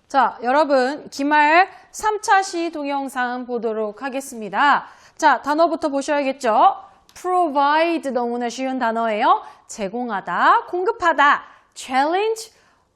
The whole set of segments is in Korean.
자, 여러분 기말 3차 시 동영상 보도록 하겠습니다. 자, 단어부터 보셔야겠죠? provide 너무나 쉬운 단어예요. 제공하다, 공급하다, challenge,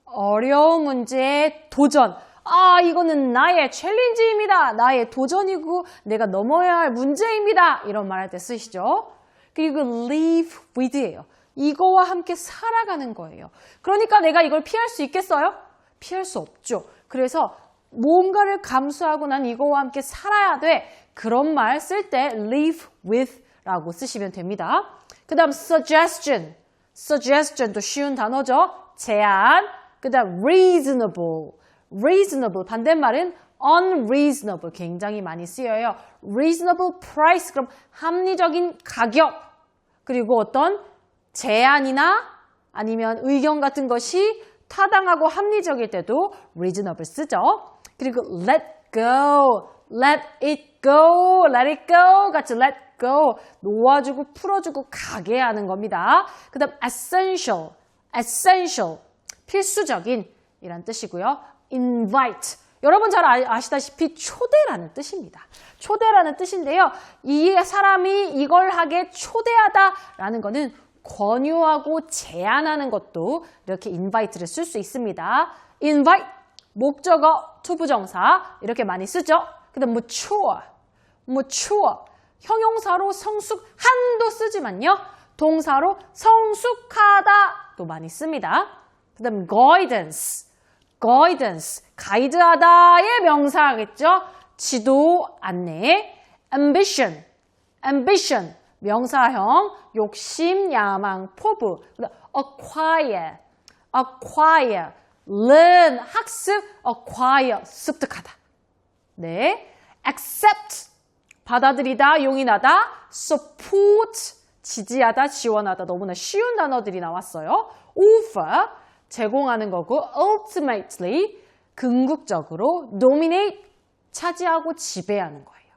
어려운 문제에 도전. 아, 이거는 나의 챌린지입니다. 나의 도전이고 내가 넘어야 할 문제입니다. 이런 말 할 때 쓰시죠. 그리고 live with예요. 이거와 함께 살아가는 거예요. 그러니까 내가 이걸 피할 수 있겠어요? 피할 수 없죠. 그래서 뭔가를 감수하고 난 이거와 함께 살아야 돼. 그런 말 쓸 때 live with 라고 쓰시면 됩니다. 그 다음 suggestion. suggestion도 쉬운 단어죠. 제안. 그 다음 reasonable. reasonable 반대말은 unreasonable 굉장히 많이 쓰여요. reasonable price 그럼 합리적인 가격. 그리고 어떤 제안이나 아니면 의견 같은 것이 타당하고 합리적일 때도 reasonable 쓰죠. 그리고 let go, let it go, let it go 같이 let go 놓아주고 풀어주고 가게 하는 겁니다. 그 다음 essential, essential 필수적인 이란 뜻이고요. invite 여러분 잘 아시다시피 초대라는 뜻입니다. 초대라는 뜻인데요. 이 사람이 이걸 하게 초대하다라는 거는 권유하고 제안하는 것도 이렇게 invite를 쓸 수 있습니다. invite, 목적어, 투부정사 이렇게 많이 쓰죠. 그 다음 mature, mature, 형용사로 성숙한도 쓰지만요. 동사로 성숙하다도 많이 씁니다. 그 다음 guidance, guidance, 가이드하다의 명사겠죠. 지도, 안내, ambition, ambition, 명사형, 욕심, 야망, 포부, acquire, acquire, learn, 학습, acquire, 습득하다. 네, accept, 받아들이다, 용인하다, support, 지지하다, 지원하다. 너무나 쉬운 단어들이 나왔어요. offer, 제공하는 거고, ultimately, 궁극적으로, dominate, 차지하고 지배하는 거예요.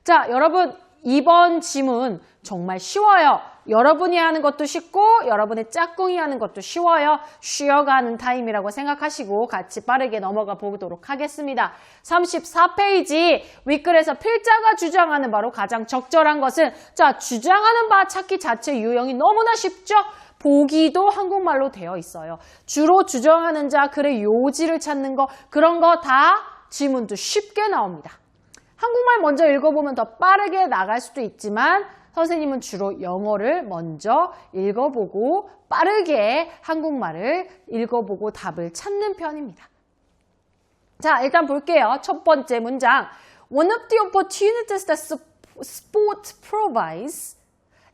자, 여러분, 이번 지문 정말 쉬워요. 여러분이 하는 것도 쉽고 여러분의 짝꿍이 하는 것도 쉬워요. 쉬어가는 타임이라고 생각하시고 같이 빠르게 넘어가 보도록 하겠습니다. 34페이지 윗글에서 필자가 주장하는 바로 가장 적절한 것은 자 주장하는 바 찾기 자체 유형이 너무나 쉽죠. 보기도 한국말로 되어 있어요. 주로 주장하는 자 글의 요지를 찾는 거 그런 거 다 지문도 쉽게 나옵니다. 한국말 먼저 읽어보면 더 빠르게 나갈 수도 있지만 선생님은 주로 영어를 먼저 읽어보고 빠르게 한국말을 읽어보고 답을 찾는 편입니다. 자, 일단 볼게요. 첫 번째 문장. One of the opportunities that sport provides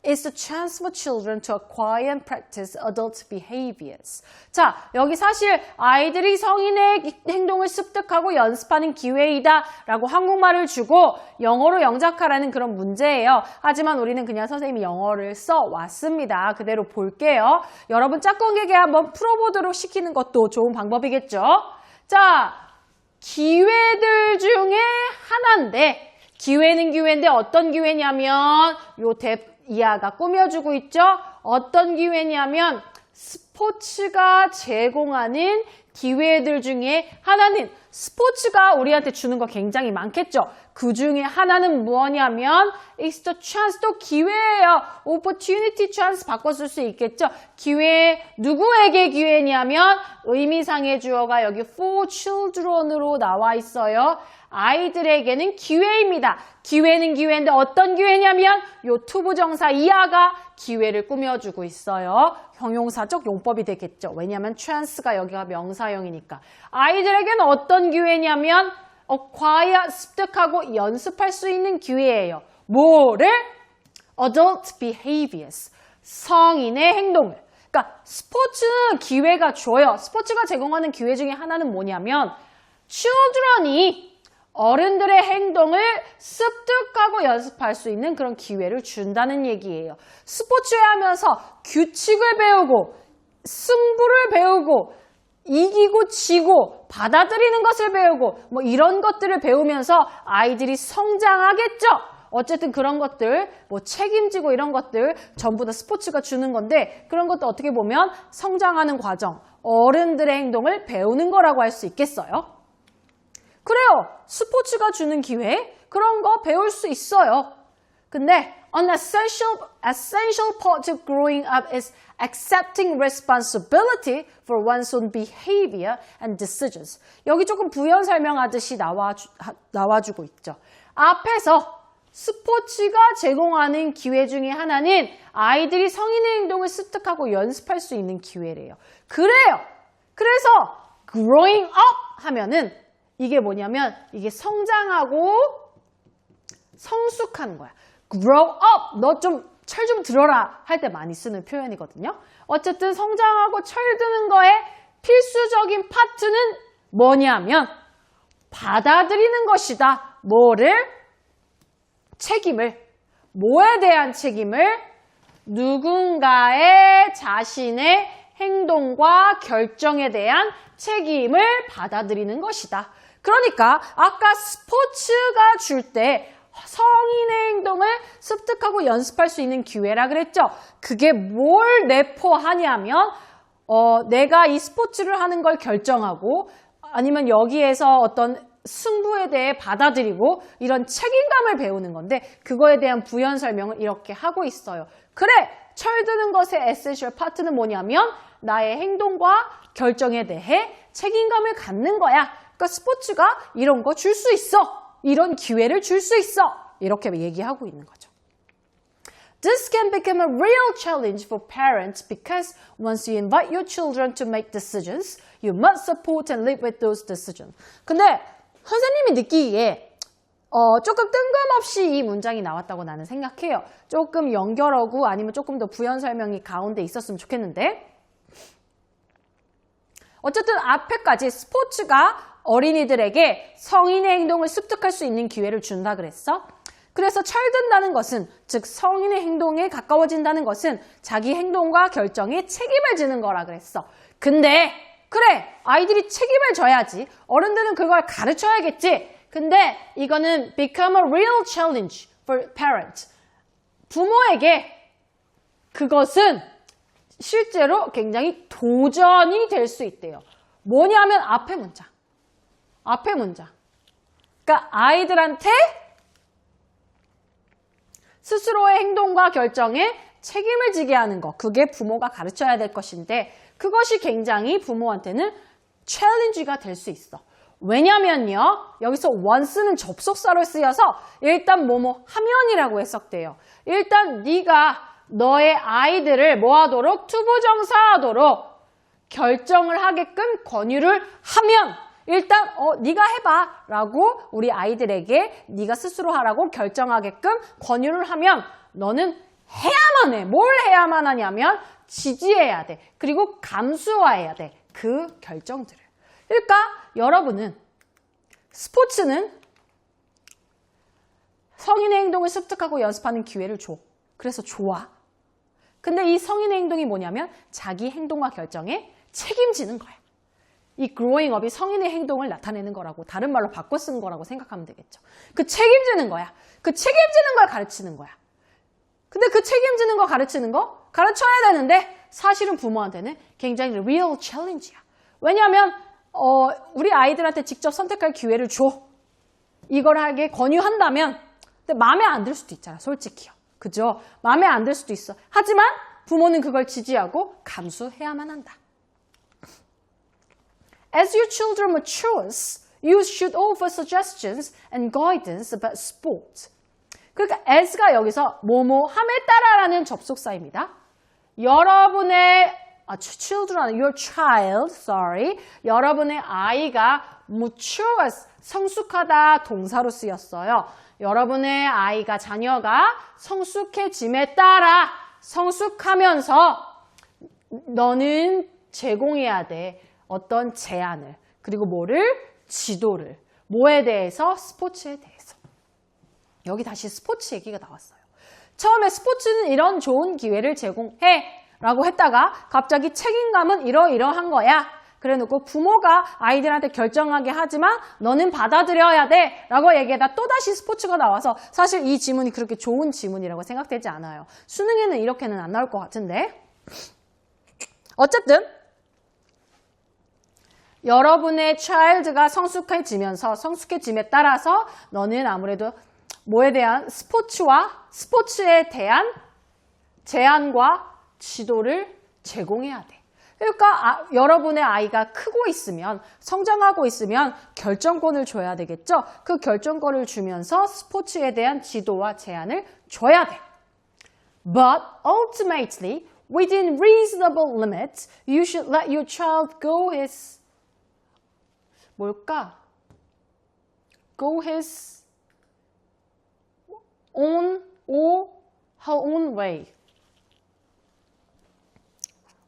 is the chance for children to acquire and practice adult behaviors. 자, 여기 사실 아이들이 성인의 행동을 습득하고 연습하는 기회이다 라고 한국말을 주고 영어로 영작하라는 그런 문제예요. 하지만 우리는 그냥 선생님이 영어를 써왔습니다. 그대로 볼게요. 여러분 짝꿍에게 한번 풀어보도록 시키는 것도 좋은 방법이겠죠. 자, 기회들 중에 하나인데 기회는 기회인데 어떤 기회냐면 요 이하가 꾸며주고 있죠. 어떤 기회냐면 스포츠가 제공하는 기회들 중에 하나는 스포츠가 우리한테 주는 거 굉장히 많겠죠. 그 중에 하나는 뭐냐면 it's the chance 또 기회예요. opportunity chance 바꿔 쓸 수 있겠죠. 기회 누구에게 기회냐면 의미상의 주어가 여기 for children으로 나와 있어요. 아이들에게는 기회입니다. 기회는 기회인데 어떤 기회냐면 요 투부정사 이하가 기회를 꾸며주고 있어요. 형용사적 용법이 되겠죠. 왜냐하면 chance가 여기가 명사형이니까. 아이들에게는 어떤 기회냐면 acquire, 습득하고 연습할 수 있는 기회예요. 뭐를? adult behaviors, 성인의 행동을. 그러니까 스포츠는 기회가 줘요. 스포츠가 제공하는 기회 중에 하나는 뭐냐면 children이 어른들의 행동을 습득하고 연습할 수 있는 그런 기회를 준다는 얘기예요. 스포츠 하면서 규칙을 배우고 승부를 배우고 이기고 지고 받아들이는 것을 배우고 뭐 이런 것들을 배우면서 아이들이 성장하겠죠. 어쨌든 그런 것들 뭐 책임지고 이런 것들 전부 다 스포츠가 주는 건데 그런 것도 어떻게 보면 성장하는 과정, 어른들의 행동을 배우는 거라고 할 수 있겠어요. 그래요. 스포츠가 주는 기회, 그런 거 배울 수 있어요. 근데 an essential part of growing up is accepting responsibility for one's own behavior and decisions. 여기 조금 부연 설명하듯이 나와주고 있죠. 앞에서 스포츠가 제공하는 기회 중에 하나는 아이들이 성인의 행동을 습득하고 연습할 수 있는 기회래요. 그래요. 그래서 growing up 하면은 이게 뭐냐면 이게 성장하고 성숙하는 거야. grow up, 너 좀 철 좀 들어라 할 때 많이 쓰는 표현이거든요. 어쨌든 성장하고 철드는 거에 필수적인 파트는 뭐냐면 받아들이는 것이다. 뭐를? 책임을. 뭐에 대한 책임을? 누군가의 자신의 행동과 결정에 대한 책임을 받아들이는 것이다. 그러니까 아까 스포츠가 줄 때 성인의 행동을 습득하고 연습할 수 있는 기회라 그랬죠. 그게 뭘 내포하냐면 내가 이 스포츠를 하는 걸 결정하고 아니면 여기에서 어떤 승부에 대해 받아들이고 이런 책임감을 배우는 건데 그거에 대한 부연 설명을 이렇게 하고 있어요. 그래! 철드는 것의 에센셜 파트는 뭐냐면 나의 행동과 결정에 대해 책임감을 갖는 거야. 그러니까 스포츠가 이런 거 줄 수 있어. 이런 기회를 줄 수 있어. 이렇게 얘기하고 있는 거죠. This can become a real challenge for parents because once you invite your children to make decisions, you must support and live with those decisions. 근데 선생님이 느끼기에 조금 뜬금없이 이 문장이 나왔다고 나는 생각해요. 조금 연결하고 아니면 조금 더 부연 설명이 가운데 있었으면 좋겠는데 어쨌든 앞에까지 스포츠가 어린이들에게 성인의 행동을 습득할 수 있는 기회를 준다 그랬어. 그래서 철든다는 것은 즉 성인의 행동에 가까워진다는 것은 자기 행동과 결정에 책임을 지는 거라 그랬어. 근데 그래 아이들이 책임을 져야지. 어른들은 그걸 가르쳐야겠지. 근데 이거는 become a real challenge for parents. 부모에게 그것은 실제로 굉장히 도전이 될 수 있대요. 뭐냐면 앞에 문장. 그러니까 아이들한테 스스로의 행동과 결정에 책임을 지게 하는 거. 그게 부모가 가르쳐야 될 것인데 그것이 굉장히 부모한테는 챌린지가 될 수 있어. 왜냐면요. 여기서 once는 접속사로 쓰여서 일단 뭐뭐 하면이라고 해석돼요. 일단 네가 너의 아이들을 뭐하도록 투부정사하도록 결정을 하게끔 권유를 하면 일단 네가 해봐 라고 우리 아이들에게 네가 스스로 하라고 결정하게끔 권유를 하면 너는 해야만 해. 뭘 해야만 하냐면 지지해야 돼. 그리고 감수화해야 돼. 그 결정들을. 그러니까 여러분은 스포츠는 성인의 행동을 습득하고 연습하는 기회를 줘. 그래서 좋아. 근데 이 성인의 행동이 뭐냐면 자기 행동과 결정에 책임지는 거야. 이 growing up이 성인의 행동을 나타내는 거라고 다른 말로 바꿔 쓴 거라고 생각하면 되겠죠. 그 책임지는 거야. 그 책임지는 걸 가르치는 거야. 근데 그 책임지는 거 가르치는 거 가르쳐야 되는데 사실은 부모한테는 굉장히 real challenge야. 왜냐하면 우리 아이들한테 직접 선택할 기회를 줘. 이걸 하게 권유한다면 근데 마음에 안 들 수도 있잖아. 솔직히요. 그죠? 마음에 안 들 수도 있어. 하지만 부모는 그걸 지지하고 감수해야만 한다. As your children matures, you should offer suggestions and guidance about sport. 그러니까 as가 여기서 뭐뭐함에 따라라는 접속사입니다. 여러분의 children, your child, sorry. 여러분의 아이가 matures, 성숙하다 동사로 쓰였어요. 여러분의 아이가 자녀가 성숙해짐에 따라 성숙하면서 너는 제공해야 돼. 어떤 제안을 그리고 뭐를? 지도를. 뭐에 대해서? 스포츠에 대해서. 여기 다시 스포츠 얘기가 나왔어요. 처음에 스포츠는 이런 좋은 기회를 제공해 라고 했다가 갑자기 책임감은 이러이러한 거야. 그래놓고 부모가 아이들한테 결정하게 하지만 너는 받아들여야 돼 라고 얘기하다 또다시 스포츠가 나와서 사실 이 지문이 그렇게 좋은 지문이라고 생각되지 않아요. 수능에는 이렇게는 안 나올 것 같은데 어쨌든 여러분의 child가 성숙해짐에 따라서 너는 아무래도 뭐에 대한 스포츠에 대한 제안과 지도를 제공해야 돼. 그러니까 여러분의 아이가 크고 있으면, 성장하고 있으면 결정권을 줘야 되겠죠? 그 결정권을 주면서 스포츠에 대한 지도와 제안을 줘야 돼. But ultimately, within reasonable limits, you should let your child go his own or her own way.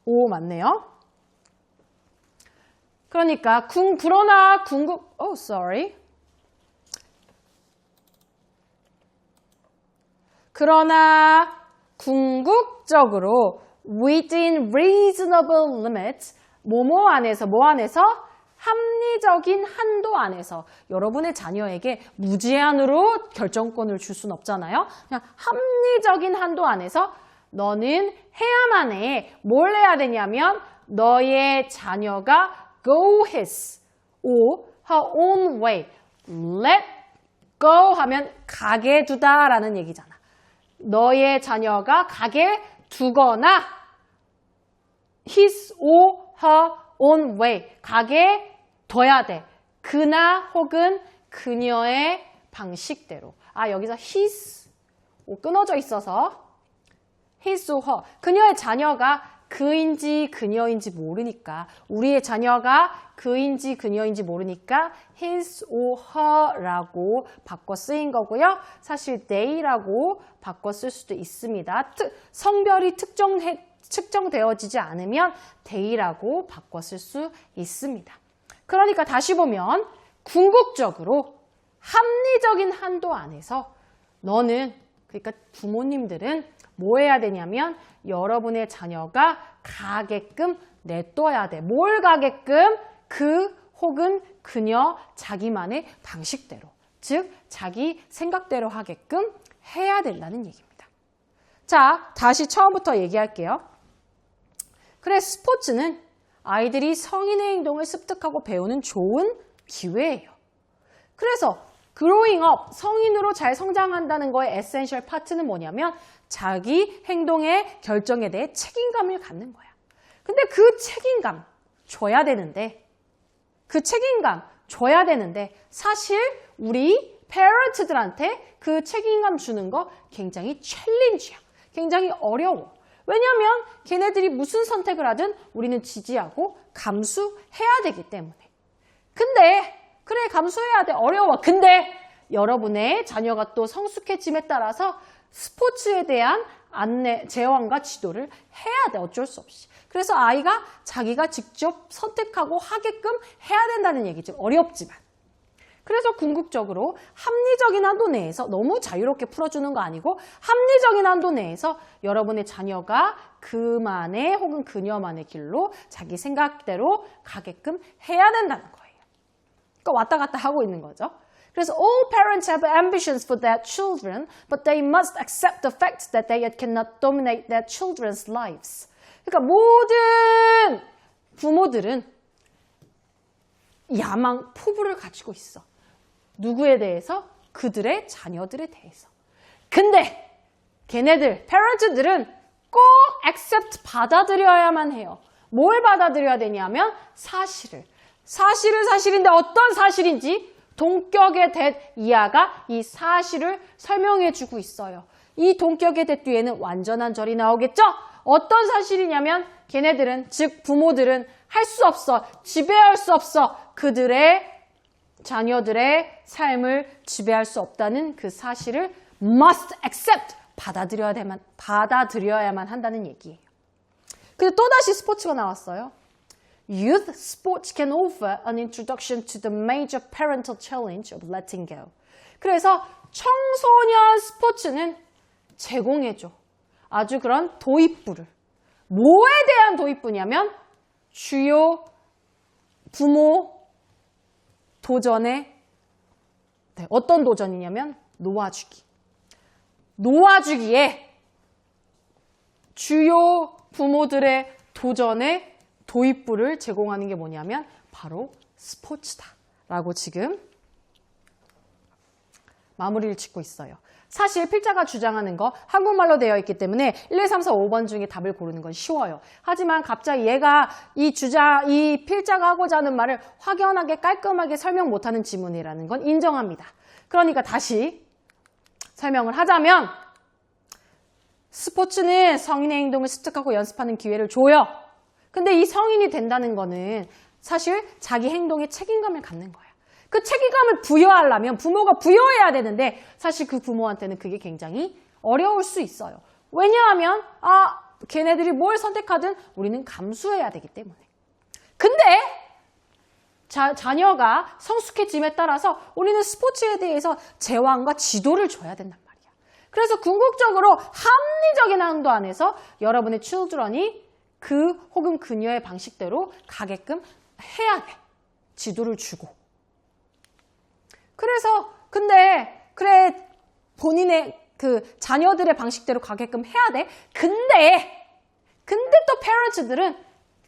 오, 맞네요. 그러니까 그러나 궁극적으로 within reasonable limits, 뭐 안에서 합리적인 한도 안에서 여러분의 자녀에게 무제한으로 결정권을 줄 수는 없잖아요. 그냥 합리적인 한도 안에서 너는 해야만 해. 뭘 해야 되냐면 너의 자녀가 go his or her own way. let go 하면 가게 두다라는 얘기잖아. 너의 자녀가 가게 두거나 his or her own way. 가게 둬야 돼. 그나 혹은 그녀의 방식대로. 여기서 his 끊어져 있어서 his or her. 그녀의 자녀가 그인지 그녀인지 모르니까, 우리의 자녀가 그인지 그녀인지 모르니까 his or her라고 바꿔 쓰인 거고요. 사실 they라고 바꿔 쓸 수도 있습니다. 성별이 측정되어지지 않으면 they라고 바꿔 쓸 수 있습니다. 그러니까 다시 보면 궁극적으로 합리적인 한도 안에서 그러니까 부모님들은 뭐 해야 되냐면 여러분의 자녀가 가게끔 내둬야 돼. 뭘 가게끔? 그 혹은 그녀 자기만의 방식대로, 즉 자기 생각대로 하게끔 해야 된다는 얘기입니다. 자, 다시 처음부터 얘기할게요. 그래, 스포츠는 아이들이 성인의 행동을 습득하고 배우는 좋은 기회예요. 그래서 growing up, 성인으로 잘 성장한다는 거의 에센셜 파트는 뭐냐면 자기 행동의 결정에 대해 책임감을 갖는 거야. 근데 그 책임감 줘야 되는데 사실 우리 페런트들한테 그 책임감 주는 거 굉장히 챌린지야. 굉장히 어려워. 왜냐면 걔네들이 무슨 선택을 하든 우리는 지지하고 감수해야 되기 때문에. 근데 그래, 감수해야 돼. 어려워. 근데 여러분의 자녀가 또 성숙해짐에 따라서 스포츠에 대한 제안과 지도를 해야 돼. 어쩔 수 없이. 그래서 아이가 자기가 직접 선택하고 하게끔 해야 된다는 얘기죠. 어렵지만. 그래서 궁극적으로 합리적인 한도 내에서 너무 자유롭게 풀어주는 거 아니고 합리적인 한도 내에서 여러분의 자녀가 그만의 혹은 그녀만의 길로 자기 생각대로 가게끔 해야 된다는 거예요. 그러니까 왔다 갔다 하고 있는 거죠. 그래서 all parents have ambitions for their children, but they must accept the fact that they cannot dominate their children's lives. 그러니까 모든 부모들은 야망, 포부를 가지고 있어. 누구에 대해서? 그들의 자녀들에 대해서. 근데 걔네들, parents들은 꼭 accept, 받아들여야만 해요. 뭘 받아들여야 되냐면 사실인데 어떤 사실인지 동격의 that 이하가 이 사실을 설명해주고 있어요. 이 동격의 that 뒤에는 완전한 절이 나오겠죠? 어떤 사실이냐면 걔네들은, 즉 부모들은 할 수 없어, 지배할 수 없어. 그들의 자녀들의 삶을 지배할 수 없다는 그 사실을 must accept, 받아들여야만 한다는 얘기예요. 근데 또다시 스포츠가 나왔어요. Youth sports can offer an introduction to the major parental challenge of letting go. 그래서 청소년 스포츠는 제공해줘. 아주 그런 도입부를. 뭐에 대한 도입부냐면 주요 부모 도전에 어떤 도전이냐면 놓아주기. 놓아주기에 주요 부모들의 도전에 도입부를 제공하는 게 뭐냐면 바로 스포츠다 라고 지금 마무리를 짓고 있어요. 사실 필자가 주장하는 거 한국말로 되어 있기 때문에 1, 2, 3, 4, 5번 중에 답을 고르는 건 쉬워요. 하지만 갑자기 얘가 이 필자가 하고자 하는 말을 확연하게 깔끔하게 설명 못하는 지문이라는 건 인정합니다. 그러니까 다시 설명을 하자면 스포츠는 성인의 행동을 습득하고 연습하는 기회를 줘요. 근데 이 성인이 된다는 거는 사실 자기 행동에 책임감을 갖는 거예요. 그 책임감을 부여하려면 부모가 부여해야 되는데 사실 그 부모한테는 그게 굉장히 어려울 수 있어요. 왜냐하면 걔네들이 뭘 선택하든 우리는 감수해야 되기 때문에. 근데 자녀가 성숙해짐에 따라서 우리는 스포츠에 대해서 제왕과 지도를 줘야 된단 말이야. 그래서 궁극적으로 합리적인 한도 안에서 여러분의 children이 혹은 그녀의 방식대로 가게끔 해야 돼. 지도를 주고. 그래서 그래 본인의 자녀들의 방식대로 가게끔 해야 돼. 근데 또 parents들은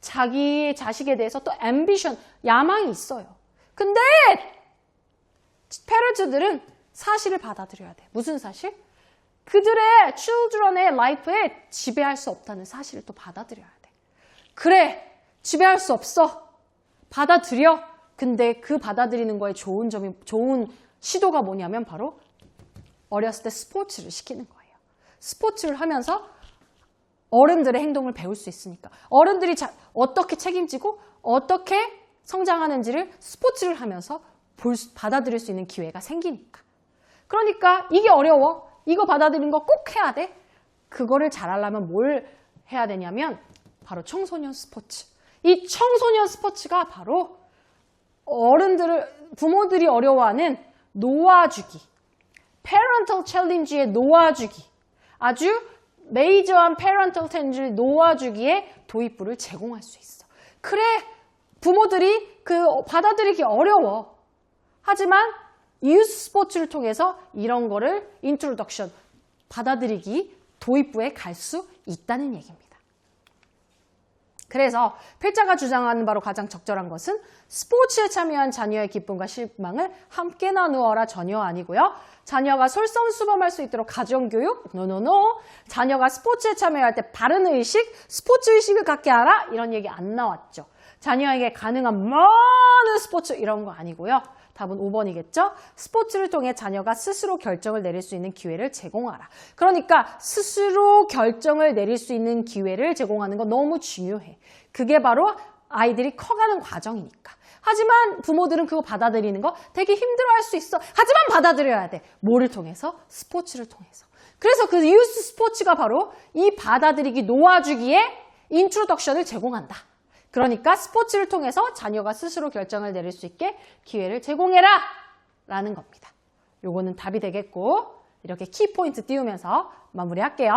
자기 자식에 대해서 또 ambition, 야망이 있어요. 근데 parents들은 사실을 받아들여야 돼. 무슨 사실? 그들의 children의 life에 지배할 수 없다는 사실을 또 받아들여야 돼. 그래, 지배할 수 없어. 받아들여. 근데 그 받아들이는 거에 좋은 시도가 뭐냐면 바로 어렸을 때 스포츠를 시키는 거예요. 스포츠를 하면서 어른들의 행동을 배울 수 있으니까. 어른들이 어떻게 책임지고 어떻게 성장하는지를 스포츠를 하면서 받아들일 수 있는 기회가 생기니까. 그러니까 이게 어려워. 이거 받아들이는 거 꼭 해야 돼. 그거를 잘하려면 뭘 해야 되냐면 바로 청소년 스포츠. 이 청소년 스포츠가 바로 부모들이 어려워하는 놓아주기, parental challenge에 놓아주기, 아주 메이저한 parental challenge를 놓아주기에 도입부를 제공할 수 있어. 그래, 부모들이 받아들이기 어려워. 하지만 youth 스포츠를 통해서 이런 거를 introduction, 받아들이기, 도입부에 갈 수 있다는 얘기입니다. 그래서 필자가 주장하는 바로 가장 적절한 것은 스포츠에 참여한 자녀의 기쁨과 실망을 함께 나누어라 전혀 아니고요. 자녀가 솔선수범할 수 있도록 가정교육? 노노노. 자녀가 스포츠에 참여할 때 바른 의식, 스포츠 의식을 갖게 하라? 이런 얘기 안 나왔죠. 자녀에게 가능한 많은 스포츠 이런 거 아니고요. 답은 5번이겠죠? 스포츠를 통해 자녀가 스스로 결정을 내릴 수 있는 기회를 제공하라. 그러니까 스스로 결정을 내릴 수 있는 기회를 제공하는 건 너무 중요해. 그게 바로 아이들이 커가는 과정이니까. 하지만 부모들은 그거 받아들이는 거 되게 힘들어할 수 있어. 하지만 받아들여야 돼. 뭐를 통해서? 스포츠를 통해서. 그래서 그 유스 스포츠가 바로 이 받아들이기 놓아주기에 인트로덕션을 제공한다. 그러니까 스포츠를 통해서 자녀가 스스로 결정을 내릴 수 있게 기회를 제공해라! 라는 겁니다. 요거는 답이 되겠고 이렇게 키포인트 띄우면서 마무리할게요.